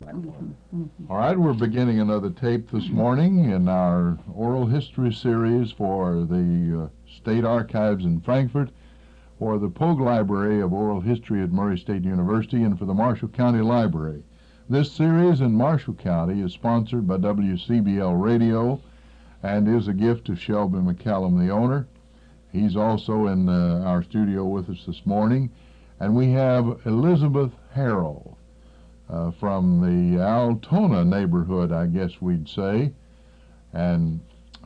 All right, we're beginning another tape this morning in our oral history series for the State Archives in Frankfort, for the Pogue Library of Oral History at Murray State University, and for the Marshall County Library. This series in Marshall County is sponsored by WCBL Radio and is a gift of Shelby McCallum, the owner. He's also in our studio with us this morning, and we have Elizabeth Harrell from the Altona neighborhood, I guess we'd say, and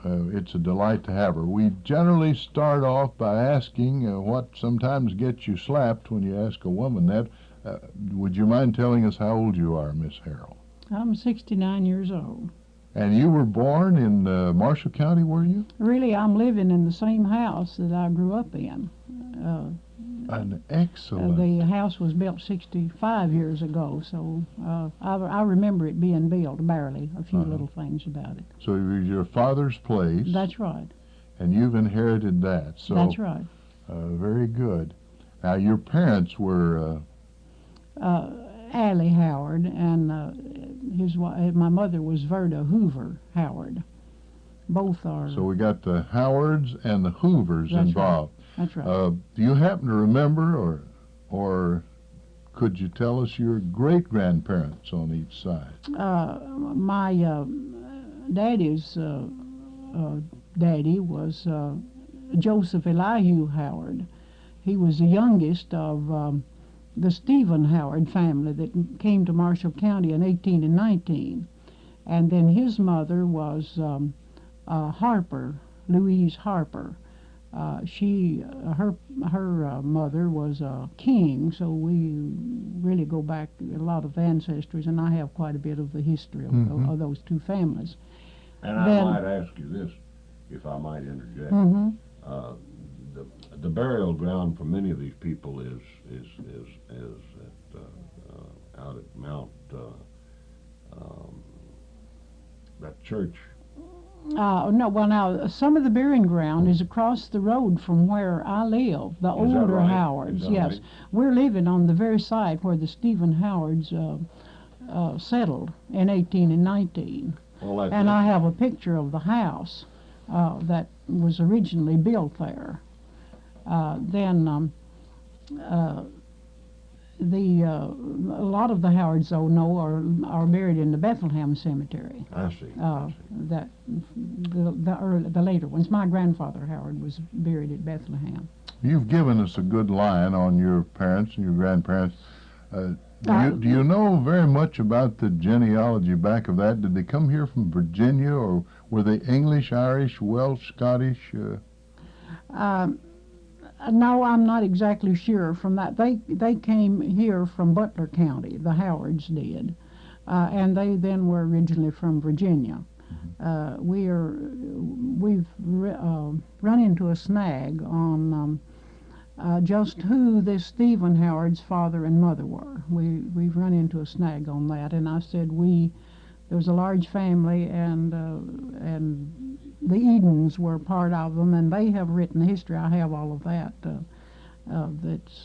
it's a delight to have her. We generally start off by asking what sometimes gets you slapped when you ask a woman that. Would you mind telling us how old you are, Miss Harrell? I'm 69 years old. And you were born in Marshall County, were you? Really, I'm living in the same house that I grew up in. An excellent. The house was built 65 years ago, so I remember it being built, barely, a few little things about it. So it was your father's place. That's right. And you've inherited that. So that's right. Very good. Now, your parents were... Allie Howard, and my mother was Verda Hoover Howard. Both are... So we got the Howards and the Hoovers that's involved. Right. That's right. Do you happen to remember, or could you tell us your great-grandparents on each side? My daddy's daddy was Joseph Elihu Howard. He was the youngest of the Stephen Howard family that came to Marshall County in 1819. And then his mother was Harper, Louise Harper. Her mother was a king, so we really go back a lot of ancestries, and I have quite a bit of the history of those two families. And I might ask you this, if I might interject. The burial ground for many of these people is out at Mount that church. No, well now some of the burying ground is across the road from where I live. The older right? Howards, yes, right? We're living on the very site where the Stephen Howards settled in 1819. Well, and I have a picture of the house that was originally built there. A lot of the Howards, though, are buried in the Bethlehem Cemetery. I see. That the later ones. My grandfather Howard was buried at Bethlehem. You've given us a good line on your parents and your grandparents. Do you know very much about the genealogy back of that? Did they come here from Virginia, or were they English, Irish, Welsh, Scottish? No, I'm not exactly sure from that. They came here from Butler County, the Howards did, and they then were originally from Virginia. We've run into a snag on just who this Stephen Howard's father and mother were. We've run into a snag on that, and I said there was a large family, and the Edens were part of them, and they have written the history. I have all of that.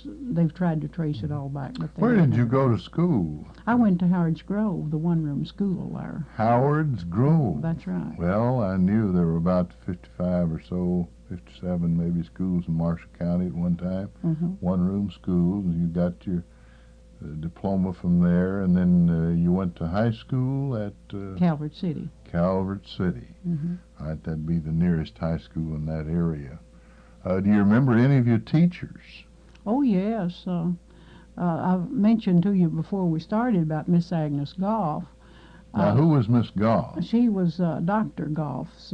They've tried to trace it all back. But where did you go to school? I went to Howard's Grove, the one-room school there. Howard's Grove. That's right. Well, I knew there were about 55 or so, 57 maybe schools in Marshall County at one time. One-room schools. You got your diploma from there, and then you went to high school at Calvert City. Calvert City. All right, that'd be the nearest high school in that area. Do you remember any of your teachers? Oh, yes. I've mentioned to you before we started about Miss Agnes Goff. Now, who was Miss Goff? She was Dr. Goff's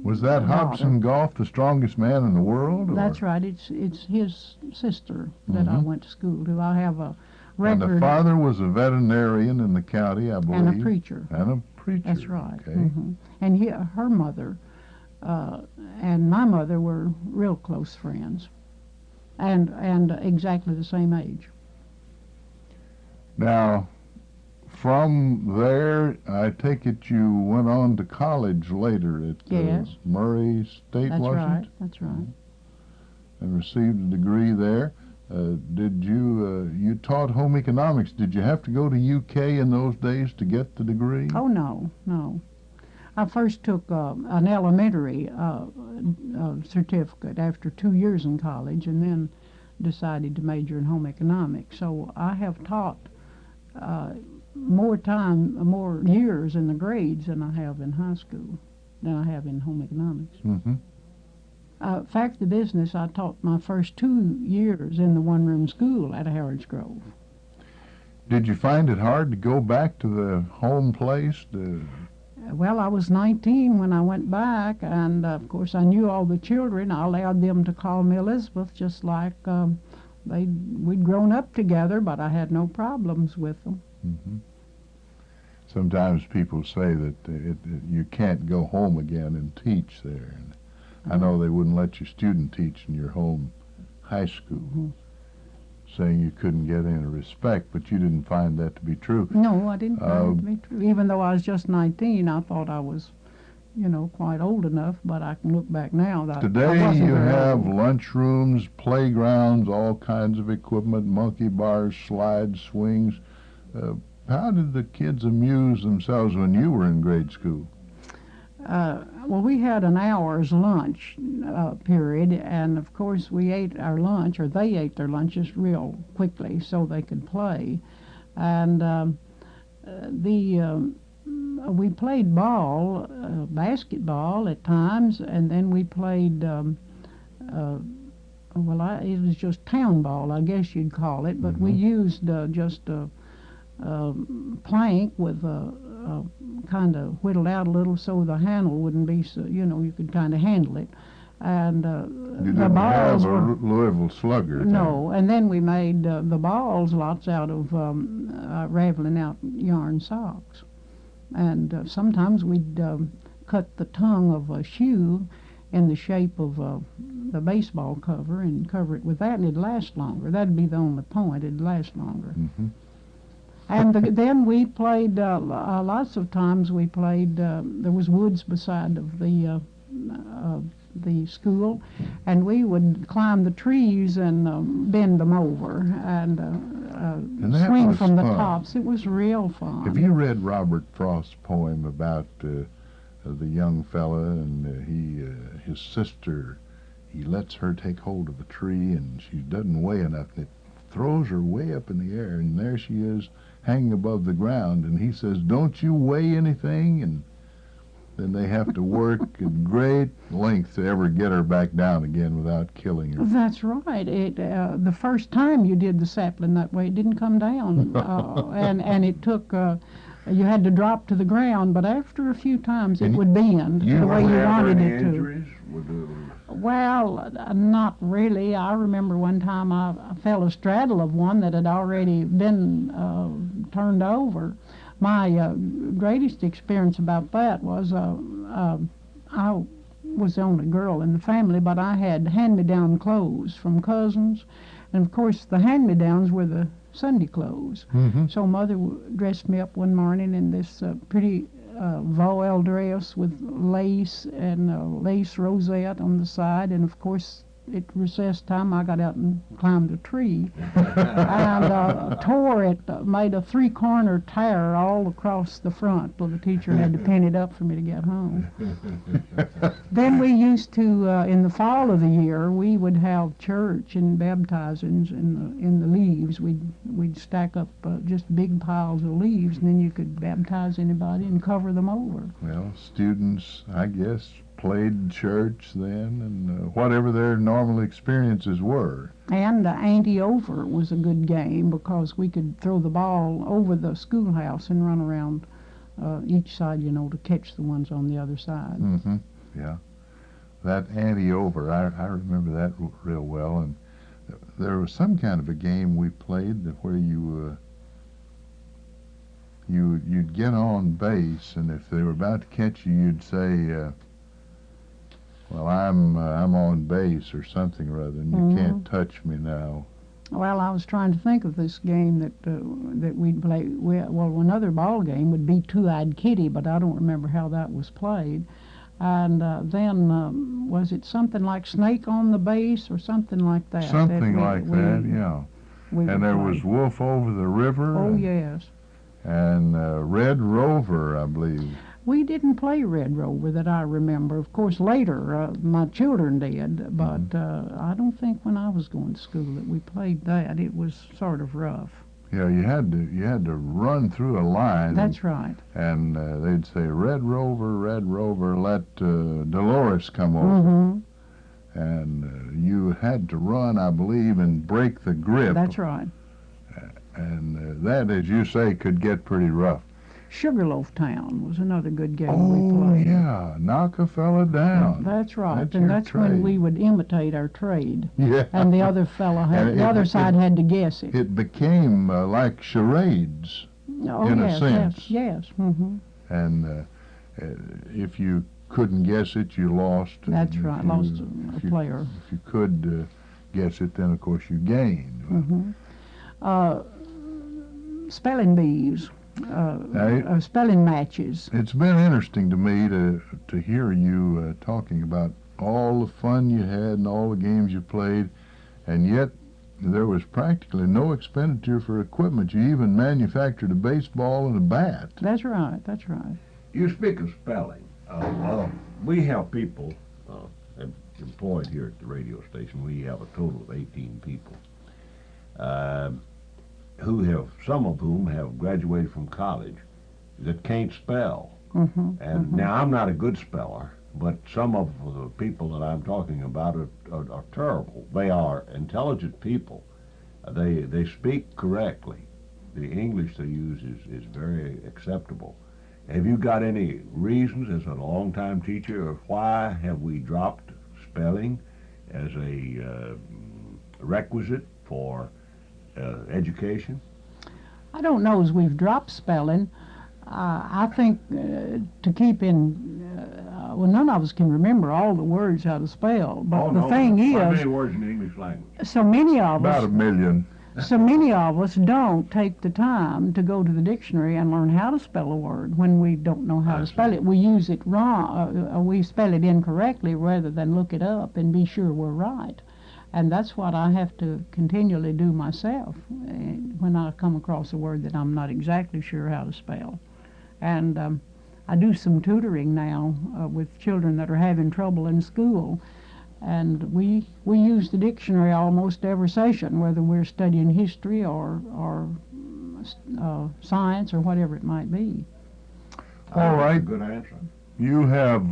was that Hobson Goff, the strongest man in the world? Or? That's right. It's his sister that I went to school to. I have a record. And the father was a veterinarian in the county, I believe. And a preacher. And a preacher. That's right. Okay. And her mother and my mother were real close friends, and exactly the same age. Now, from there, I take it you went on to college later at Murray State, That's Washington? Right. That's right. And received a degree there. Did you taught home economics? Did you have to go to UK in those days to get the degree? Oh, no. I first took an elementary certificate after 2 years in college, and then decided to major in home economics. So I have taught more years in the grades than I have in high school, than I have in home economics. Mm-hmm. Fact of the business, I taught my first 2 years in the one-room school at Harrods Grove. Did you find it hard to go back to the home place? Well, I was 19 when I went back, and of course I knew all the children. I allowed them to call me Elizabeth, just like we'd grown up together, but I had no problems with them. Mm-hmm. Sometimes people say that you can't go home again and teach there. And I know they wouldn't let you student teach in your home high school, Mm-hmm. saying you couldn't get any respect, but you didn't find that to be true. No, I didn't find it to be true. Even though I was just 19, I thought I was, quite old enough, but I can look back now that I Today wasn't you very have old. lunchrooms, playgrounds, all kinds of equipment, monkey bars, slides, swings. How did the kids amuse themselves when you were in grade school? Well, we had an hour's lunch period, and of course we ate our lunch, or they ate their lunches real quickly so they could play. And we played ball, basketball at times, and then we played, it was just town ball, I guess you'd call it, but we used just a plank with kind of whittled out a little so the handle wouldn't be so, you could kind of handle it. And You the didn't balls have a were... Louisville Slugger then. No, and then we made the balls lots out of raveling out yarn socks. And sometimes we'd cut the tongue of a shoe in the shape of the baseball cover and cover it with that, and it'd last longer. That'd be the only point. It'd last longer. Mm-hmm. And then we played, lots of times we played, there was woods beside of the school, and we would climb the trees and bend them over and that swing was from the fun. tops. It was real fun. Have you read Robert Frost's poem about the young fella and his sister? He lets her take hold of a tree, and she doesn't weigh enough. It throws her way up in the air, and there she is hanging above the ground. And he says, "Don't you weigh anything?" And then they have to work at great length to ever get her back down again without killing her. That's right. The first time you did the sapling that way, it didn't come down, and it took. You had to drop to the ground, but after a few times it would bend the way you wanted it to. Injuries? Well, not really. I remember one time I fell astraddle of one that had already been turned over. My greatest experience about that was I was the only girl in the family, but I had hand-me-down clothes from cousins, and of course the hand-me-downs were the Sunday clothes. Mm-hmm. So Mother dressed me up one morning in this pretty voile dress with lace and a lace rosette on the side, and of course at recess time I got out and climbed a tree and tore it, made a three-corner tear all across the front, so the teacher had to pin it up for me to get home. Then we used to, in the fall of the year, we would have church and baptizings in the leaves. We'd stack up just big piles of leaves, and then you could baptize anybody and cover them over. Well, students, I guess, played church then, and whatever their normal experiences were. And ante over was a good game because we could throw the ball over the schoolhouse and run around each side, to catch the ones on the other side. Mm-hmm. Yeah. That ante over, I remember that real well. And there was some kind of a game we played where you'd get on base, and if they were about to catch you, you'd say, "Well, I'm on base," or something or other, and you can't touch me now. Well, I was trying to think of this game that we'd play. Well, another ball game would be Two-Eyed Kitty, but I don't remember how that was played. And then was it something like Snake on the Base or something like that? Something like that, yeah. We And would there play. was Wolf Over the River. Oh, yes. And Red Rover, I believe. We didn't play Red Rover that I remember. Of course, later my children did, but I don't think when I was going to school that we played that. It was sort of rough. Yeah, you had to run through a line. That's right. And they'd say, Red Rover, let Dolores come over. Mm-hmm. And you had to run, I believe, and break the grip. That's right. And that, as you say, could get pretty rough. Sugarloaf Town was another good game we Oh, played. yeah, knock a fella down. That's right. That's And your that's when trade. we would imitate our trade. Yeah. And the other fellow had, And the it- other it- side had to guess it. It became like charades, Oh, in a yes, sense. yes. Mm-hmm. and if you couldn't guess it, you lost. and That's if right. you- Lost a if you- player. If you could guess it, then of course you gained. Spelling bees, Now, spelling matches. it's been interesting to me to hear you talking about all the fun you had and all the games you played, and yet there was practically no expenditure for equipment. You even manufactured a baseball and a bat. That's right. That's right. You speak of spelling. We have people employed here at the radio station. We have a total of 18 people some of whom have graduated from college that can't spell. Mm-hmm. And now I'm not a good speller, but some of the people that I'm talking about are terrible. They are intelligent people. They speak correctly. The English they use is very acceptable. Have you got any reasons as a longtime teacher of why have we dropped spelling as a requisite for education? I don't know as we've dropped spelling. I think to keep in, well, none of us can remember all the words how to spell. But the thing How is, many words in the English language? so many of About us, a million. so many of us don't take the time to go to the dictionary and learn how to spell a word when we don't know how I to spell see. it. We use it wrong. We spell it incorrectly rather than look it up and be sure we're right. And that's what I have to continually do myself when I come across a word that I'm not exactly sure how to spell. And I do some tutoring now with children that are having trouble in school. And we use the dictionary almost every session, whether we're studying history or science or whatever it might be. All That's a right. good answer. You have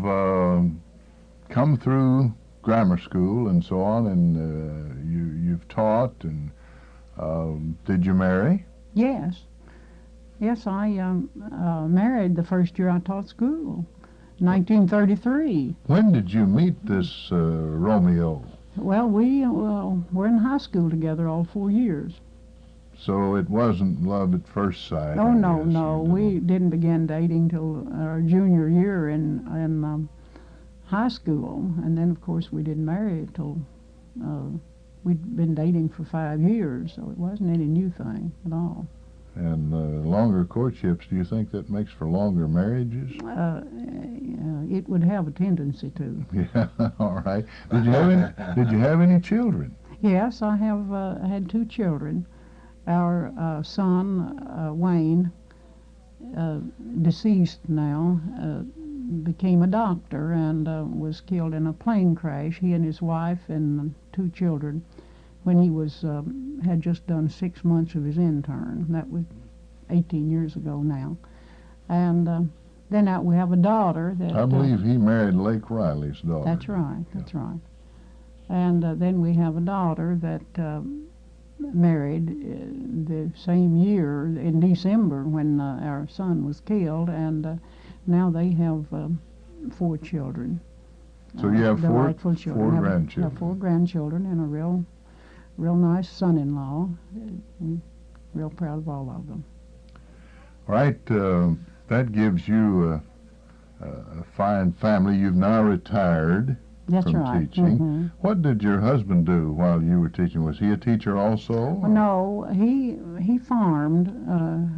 come through grammar school and so on, and you've taught. And did you marry? Yes. Yes, I married the first year I taught school, 1933. When did you meet this Romeo? Well, we were in high school together all 4 years. So it wasn't love at first sight. Oh, I no, guess. no. You We didn't begin dating till our junior year in high school. And then, of course, we didn't marry till we'd been dating for 5 years. So it wasn't any new thing at all. And longer courtships, do you think that makes for longer marriages? It would have a tendency to. Yeah, all right. Did you have any children? Yes, I have had 2 children. Our son, Wayne, deceased now, became a doctor and was killed in a plane crash, he and his wife and 2 children, when he was had just done 6 months of his intern. That was 18 years ago now. And then we have a daughter that... I believe he married Lake Riley's daughter. That's right, that's right. And then we have a daughter that married the same year in December when our son was killed, and now they have 4 children. So you have delightful children. four grandchildren. Have 4 grandchildren and a real nice son-in-law. We're real proud of all of them. All right, that gives you a fine family. You've now retired That's from right. teaching. Mhm. What did your husband do while you were teaching? Was he a teacher also? Well, no, he farmed.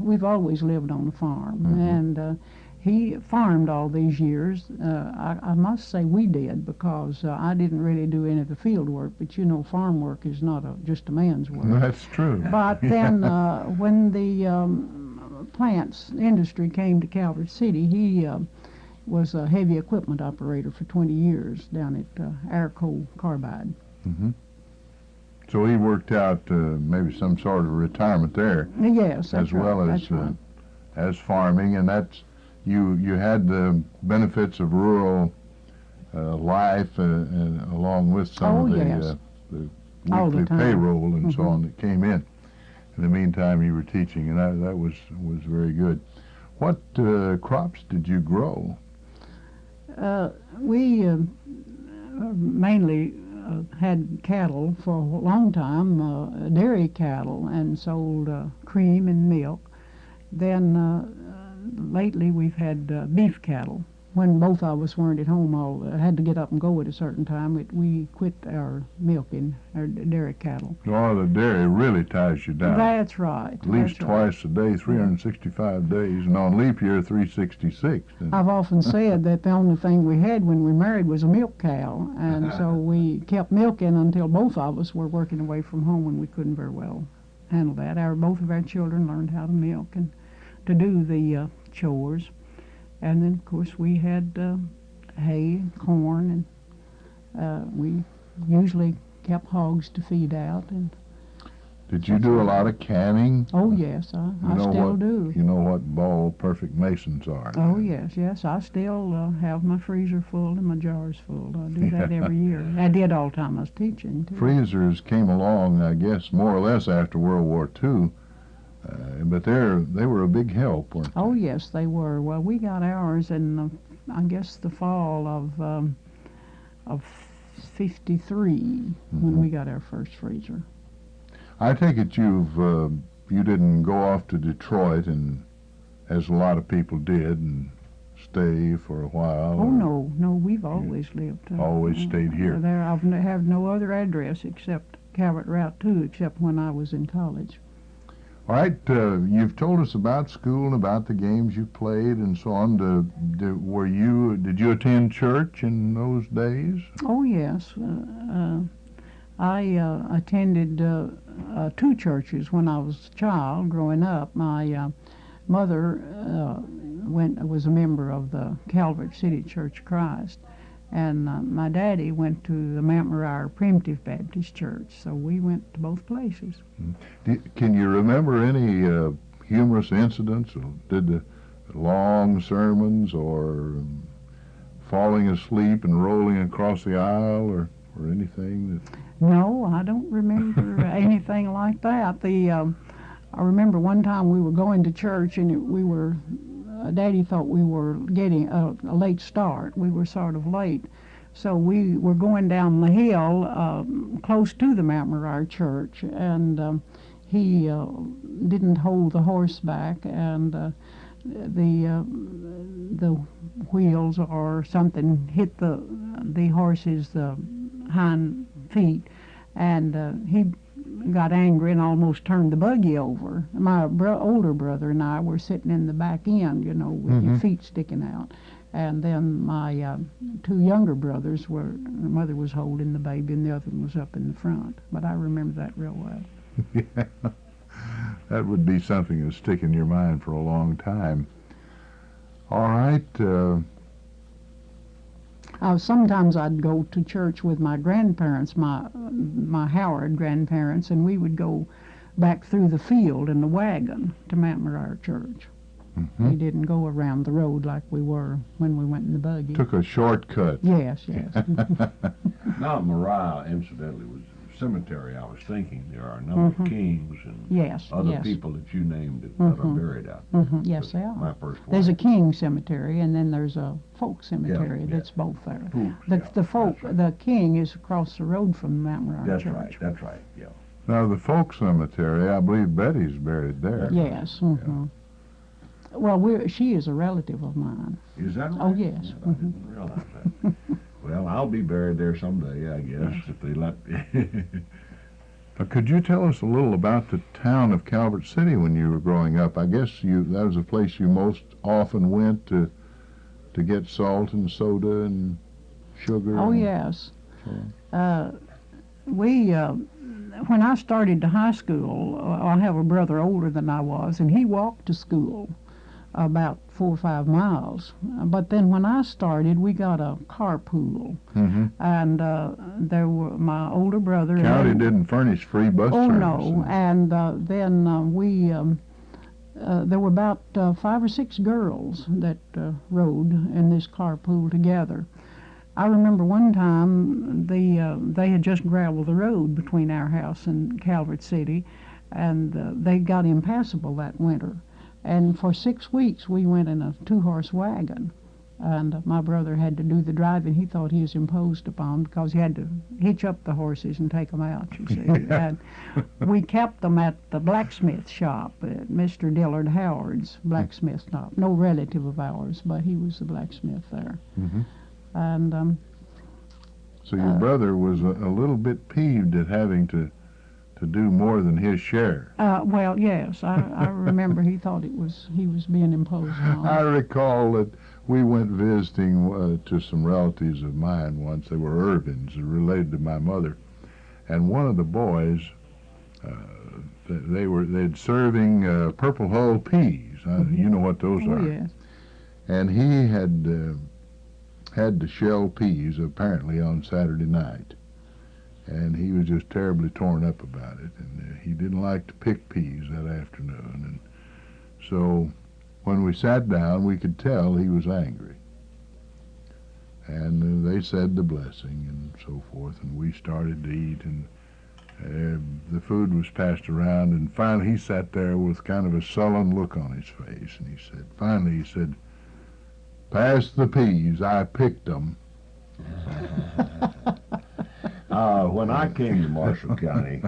We've always lived on a farm, Mhm. and he farmed all these years. I must say we did, because I didn't really do any of the field work, but you know, farm work is not just a man's work. That's true. But then when the plants industry came to Calvert City, he was a heavy equipment operator for 20 years down at Arco Carbide. So he worked out maybe some sort of retirement there, Yes, that's as well right, as that's right. as farming, and that's you had the benefits of rural life and along with some Oh, of the, yes. the All the weekly time. payroll and so Mhm. on that came in. In the meantime, you were teaching, and that was very good. What crops did you grow? We mainly had cattle for a long time, dairy cattle, and sold cream and milk. Then lately we've had beef cattle. When both of us weren't at home, had to get up and go at a certain time, we quit our milking, our dairy cattle. Oh, the dairy really ties you down. That's right. At least that's right. twice a day, 365 days, and on leap year, 366. And I've often said that the only thing we had when we married was a milk cow, and so we kept milking until both of us were working away from home, and we couldn't very well handle that. Both of our children learned how to milk and to do the chores, and then of course we had hay and corn, and we usually kept hogs to feed out. And did you do a lot of canning? oh yes, I know still what- do. You know what ball perfect masons are. Oh yes, I still have my freezer full and my jars full. I do that every year. I did all the time I was teaching too. Freezers came along, I guess, more or less after World War II, but they were a big help, weren't they? Oh yes, they were. Well, we got ours in I guess the fall of '53 when we got our first freezer. I take it you didn't go off to Detroit, and as a lot of people did, and stay for a while. Oh or no, we've always lived. Always stayed here. There, have no other address except Calvert Route 2, except when I was in college. All right, you've told us about school and about the games you played and so on. Did you attend church in those days? Oh yes, I attended 2 churches when I was a child growing up. My mother was a member of the Calvert City Church of Christ, and my daddy went to the Mount Moriah Primitive Baptist Church, so we went to both places. Can you remember any humorous incidents? Or did the long sermons, or falling asleep and rolling across the aisle, or anything that? No, I don't remember anything like that. I remember one time we were going to church, and Daddy thought we were getting a late start. We were sort of late. So we were going down the hill close to the Mount Moriah Church, and he didn't hold the horse back, and the wheels or something hit the horse's hind feet, and he got angry and almost turned the buggy over. My older brother and I were sitting in the back end, with your feet sticking out. And then my 2 younger brothers mother was holding the baby and the other one was up in the front. But I remember that real well. Yeah, that would be something that stick in your mind for a long time. All right. Sometimes I'd go to church with my grandparents, my Howard grandparents, and we would go back through the field in the wagon to Mount Moriah Church. We didn't go around the road like we were when we went in the buggy. Took a shortcut. Yes. Now, Moriah, incidentally, was a cemetery. I was thinking there are a number of kings and Yes, other yes. people that you named that are buried out there. Yes, they are. My first There's a wife. king cemetery, and then there's a folk cemetery Yeah. that's both there. Poops, The yeah, folk, that's right. the king is across the road from Mount Moriah That's Church. right. That's right. Yeah. Now, the folk cemetery, I believe Betty's buried there. Yes. Well, she is a relative of mine. Is that right? Oh, yes. Yeah, I didn't realize that. Well, I'll be buried there someday, I guess, if they let me. Could you tell us a little about the town of Calvert City when you were growing up? I guess that was a place you most often went to get salt and soda and sugar. Oh, and yes. so on. When I started to high school, I have a brother older than I was, and he walked to school about 4 or 5 miles. But then when I started, we got a carpool, and there were my older brother. County didn't furnish free bus Oh service. no, and then there were about 5 or 6 girls that rode in this carpool together. I remember one time they had just gravelled the road between our house and Calvert City, and they got impassable that winter. And for 6 weeks we went in a 2-horse wagon, and my brother had to do the driving. He thought he was imposed upon because he had to hitch up the horses and take them out, you see. And we kept them at the blacksmith shop, at Mr. Dillard Howard's blacksmith shop. No relative of ours, but he was the blacksmith there. And so your brother was a little bit peeved at having to do more than his share. well, yes, I remember he thought he was being imposed on. I recall that we went visiting to some relatives of mine once. They were Irvins, related to my mother, and one of the boys, they'd serving purple hull peas. You know what those Oh, are. yes. And he had to shell peas apparently on Saturday night, and he was just terribly torn up about it, and he didn't like to pick peas that afternoon. And so when we sat down, we could tell he was angry, and they said the blessing and so forth, and we started to eat, and the food was passed around, and finally he sat there with kind of a sullen look on his face, and finally he said, "Pass the peas, I picked them." When I came to Marshall County,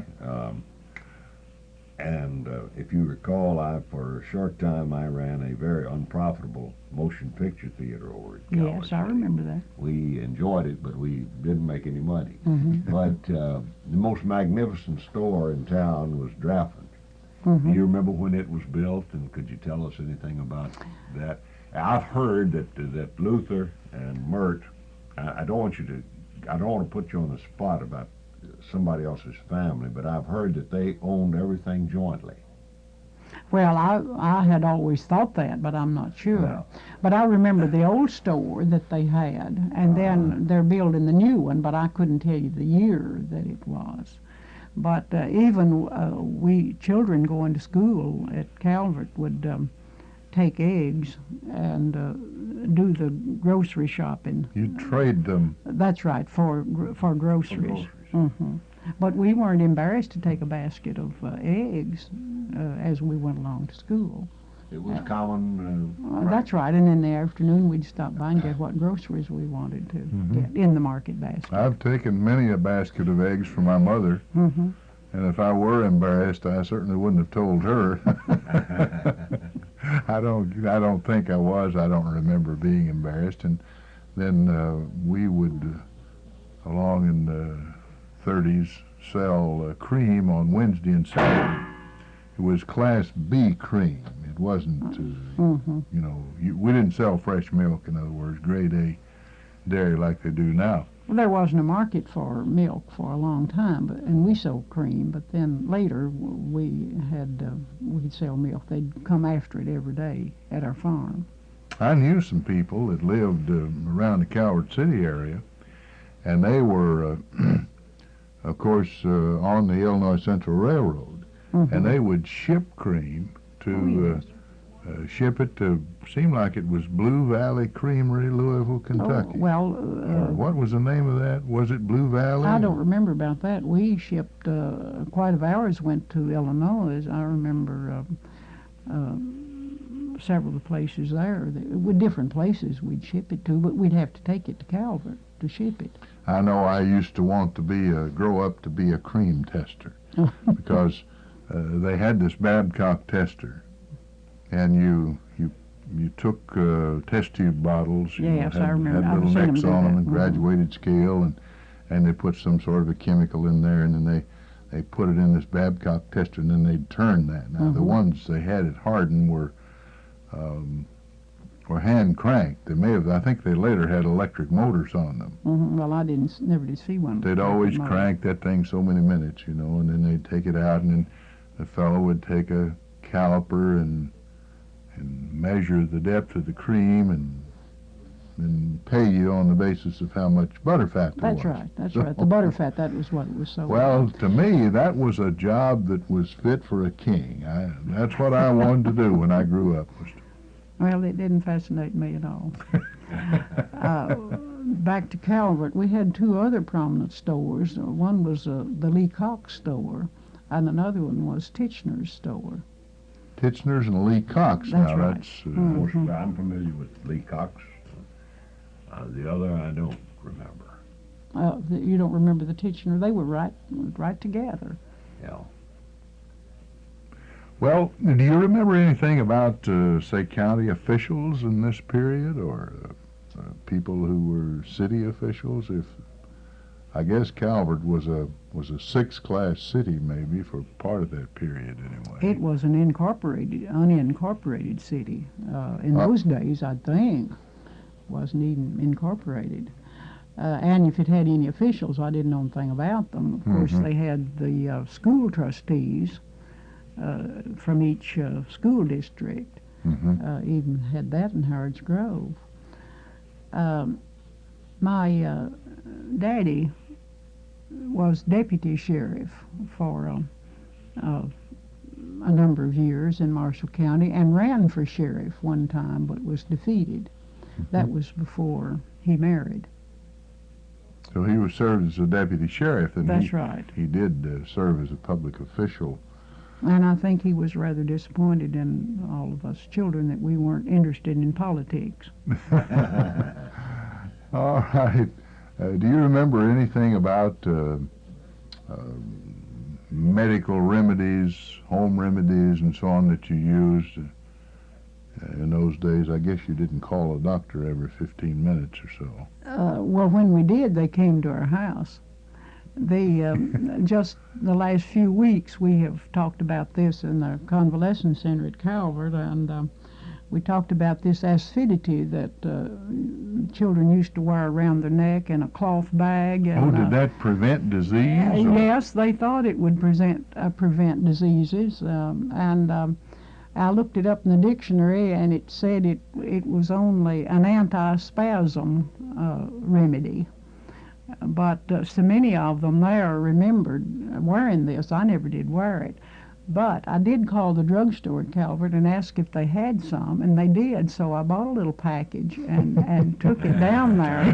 and if you recall, for a short time I ran a very unprofitable motion picture theater over at Calvert Yes, I City. remember that. We enjoyed it, but we didn't make any money. But the most magnificent store in town was Draffen's. Do you remember when it was built, and could you tell us anything about that? I've heard that Luther and Mert, I don't want to put you on the spot about somebody else's family, but I've heard that they owned everything jointly. Well, I had always thought that, but I'm not sure. Well. But I remember the old store that they had, and then they're building the new one, but I couldn't tell you the year that it was. But even we children going to school at Calvert would take eggs and do the grocery shopping. You'd trade them. That's right, for groceries. But we weren't embarrassed to take a basket of eggs as we went along to school. It was common. That's right, and in the afternoon we'd stop by and get what groceries we wanted to get in the market basket. I've taken many a basket of eggs from my mother, and if I were embarrassed, I certainly wouldn't have told her. I don't think I was. I don't remember being embarrassed. And then we would, along in the 30s, sell cream on Wednesday and Saturday. It was Class B cream. It wasn't, we didn't sell fresh milk, in other words, grade A dairy like they do now. Well, there wasn't a market for milk for a long time, and we sold cream. But then later we could sell milk. They'd come after it every day at our farm. I knew some people that lived around the Calvert City area, and they were, of course, on the Illinois Central Railroad, and they would ship cream to ship it to, seemed like it was Blue Valley Creamery, Louisville, Kentucky. What was the name of that? Was it Blue Valley? I don't remember about that. We shipped, quite of ours went to Illinois. I remember several of the places there. With different places we'd ship it to, but we'd have to take it to Calvert to ship it. I know I used to want to grow up to be a cream tester because they had this Babcock tester, and you took test tube bottles. Yes, I remember. Had I've little seen necks them do on them that. and graduated scale, and they put some sort of a chemical in there, and then they put it in this Babcock tester, and then they'd turn that. Now the ones they had it hardened were hand cranked. They may have. I think they later had electric motors on them. Well, I never did see one. They'd always crank that thing so many minutes, and then they'd take it out, and then the fellow would take a caliper and measure the depth of the cream and pay you on the basis of how much butterfat there was. That's right. The butterfat, that was what it was so. Well, to me, that was a job that was fit for a king. That's what I wanted to do when I grew up. Well, it didn't fascinate me at all. Back to Calvert, we had two other prominent stores. One was the Lee Cox store, and another one was Titchener's store. Titchener's and Lee Cox. That's now right. That's I'm familiar with Lee Cox. The other I don't remember. You don't remember the Titchener? They were right together. Yeah. Well, do you remember anything about, say, county officials in this period, or people who were city officials? I guess Calvert was a sixth-class city, maybe, for part of that period, anyway. It was an unincorporated city. In those days, I think, wasn't even incorporated. And if it had any officials, I didn't know anything about them. Of course, they had the school trustees from each school district. Even had that in Howard's Grove. My daddy was deputy sheriff for a number of years in Marshall County and ran for sheriff one time but was defeated. That was before he married. So he was served as a deputy sheriff, and That's right. He did serve as a public official. And I think he was rather disappointed in all of us children that we weren't interested in politics. All right. Do you remember anything about medical remedies, home remedies, and so on that you used in those days? I guess you didn't call a doctor every 15 minutes or so. Well, when we did, they came to our house. Just the last few weeks, we have talked about this in the convalescent center at Calvert, and we talked about this aspidity that children used to wear around their neck in a cloth bag. And, did that prevent disease? Yes, they thought it would prevent diseases, and I looked it up in the dictionary, and it said it was only an anti-spasm remedy. But so many of them there remembered wearing this. I never did wear it. But I did call the drugstore at Calvert and ask if they had some, and they did. So I bought a little package and took it down there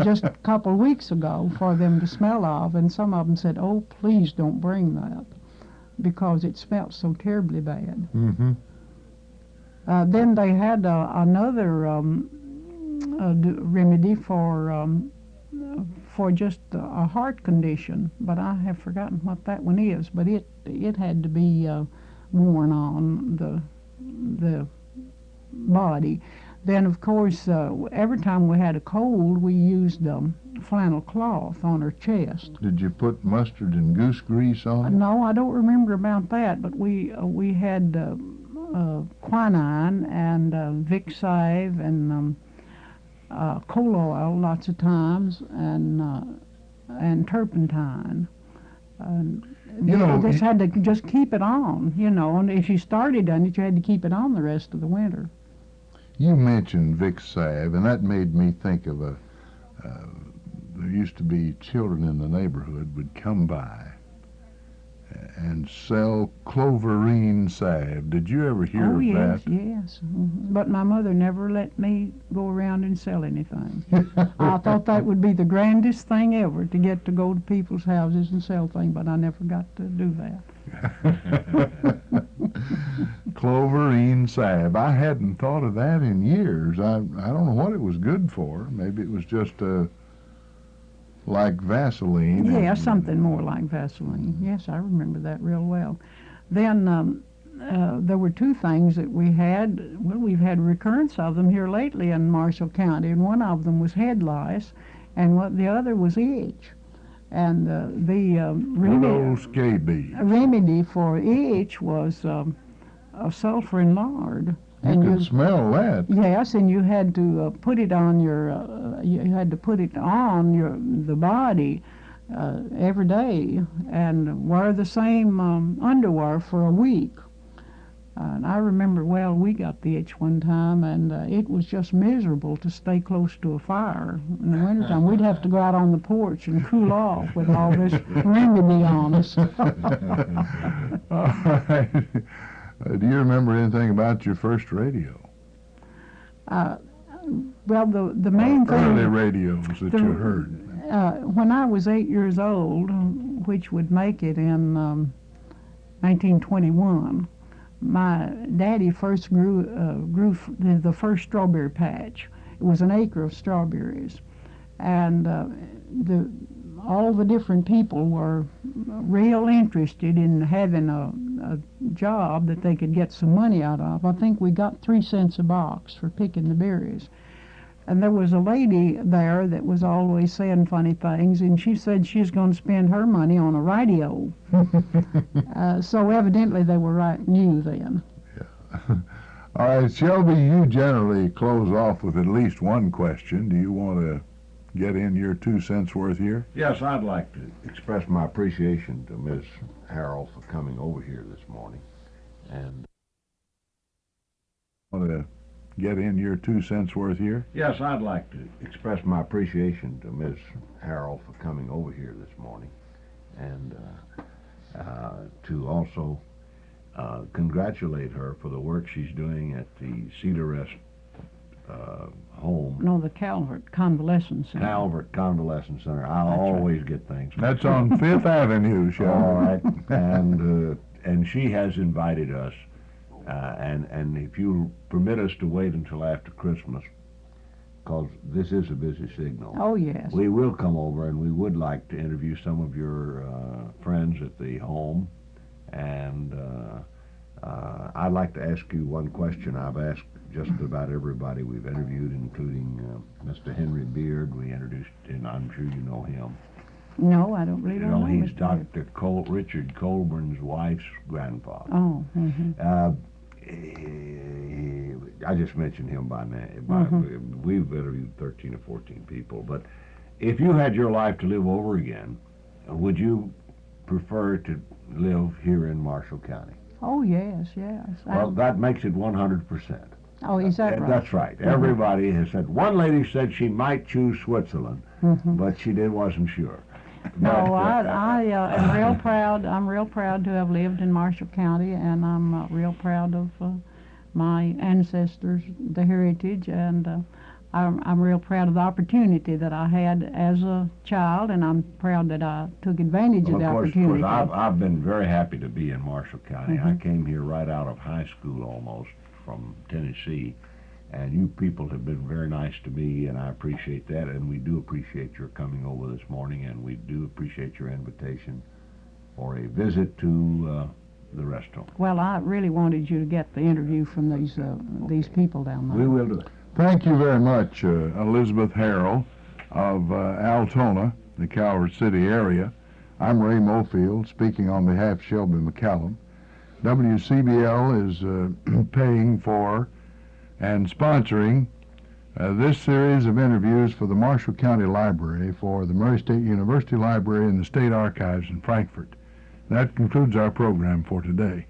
just a couple of weeks ago for them to smell of. And some of them said, "Oh, please don't bring that," because it smelled so terribly bad. Then they had another remedy for just a heart condition, but I have forgotten what that one is. But it had to be worn on the body. Then, of course, every time we had a cold, we used flannel cloth on her chest. Did you put mustard and goose grease on it? No, I don't remember about that, but we had quinine and Vicks salve and coal oil lots of times, and turpentine. Just had to just keep it on, and if you started on it, you had to keep it on the rest of the winter. You mentioned Vicks salve, and that made me think of there used to be children in the neighborhood would come by and sell cloverine salve. Did you ever hear of that? Yes. But my mother never let me go around and sell anything. I thought that would be the grandest thing ever, to get to go to people's houses and sell things, but I never got to do that. Cloverine salve. I hadn't thought of that in years. I don't know what it was good for. Maybe it was just like Vaseline. Yeah, something more like Vaseline. Yes, I remember that real well. Then there were two things that we had. Well, we've had recurrence of them here lately in Marshall County, and one of them was head lice, and the other was itch. And Good old scabies. remedy for itch was sulfur and lard. You And could smell that. yes, and you had to put it on the body every day, and wear the same underwear for a week. And I remember, we got the itch one time, and it was just miserable to stay close to a fire in the wintertime. We'd have to go out on the porch and cool off with all this remedy on us. All right. Do you remember anything about your first radio? Well, the main Early thing, radios that you heard. when I was 8 years old, which would make it in 1921, my daddy first grew the first strawberry patch. It was an acre of strawberries, and all the different people were real interested in having a job that they could get some money out of. I think we got 3 cents a box for picking the berries. And there was a lady there that was always saying funny things, and she said she was going to spend her money on a radio. So evidently they were new then. All right, Shelby, you generally close off with at least one question. Do you want to get in your 2 cents worth here? Yes, I'd like to express my appreciation to Ms. Harrell for coming over here this morning. And Want to get in your 2 cents worth here? yes, I'd like to express my appreciation to Ms. Harrell for coming over here this morning, and to also congratulate her for the work she's doing at the Cedar Rest home. No, the Calvert Convalescent Center. Calvert Convalescent Center. I That's always get things. That's on Fifth Avenue, Shelby. All right, and she has invited us, and if you permit us to wait until after Christmas, because this is a busy signal. Oh, yes. We will come over, and we would like to interview some of your friends at the home, and I'd like to ask you one question. I've asked just about everybody we've interviewed, including Mr. Henry Beard. We introduced, and I'm sure you know him. No, I don't really You know, know. he's Mr. Dr. Richard Colburn's wife's grandfather. Oh, mhm. I just mentioned him by name. We've interviewed 13 or 14 people, but if you had your life to live over again, would you prefer to live here in Marshall County? Oh, yes, yes. Well, that makes it 100%. Oh, is that right? That's right. Everybody has said. One lady said she might choose Switzerland, but she wasn't sure. No, But, I am real proud. I'm real proud to have lived in Marshall County, and I'm real proud of my ancestors, the heritage, and I'm real proud of the opportunity that I had as a child, and I'm proud that I took advantage of the opportunity. Of course, I've been very happy to be in Marshall County. I came here right out of high school almost from Tennessee, and you people have been very nice to me, and I appreciate that, and we do appreciate your coming over this morning, and we do appreciate your invitation for a visit to the rest home. Well, I really wanted you to get the interview from these people down there. We will do it. Thank you very much, Elizabeth Harrell of Altona, the Calvert City area. I'm Ray Mofield, speaking on behalf of Shelby McCallum. WCBL is paying for and sponsoring this series of interviews for the Marshall County Library, for the Murray State University Library, and the State Archives in Frankfort. That concludes our program for today.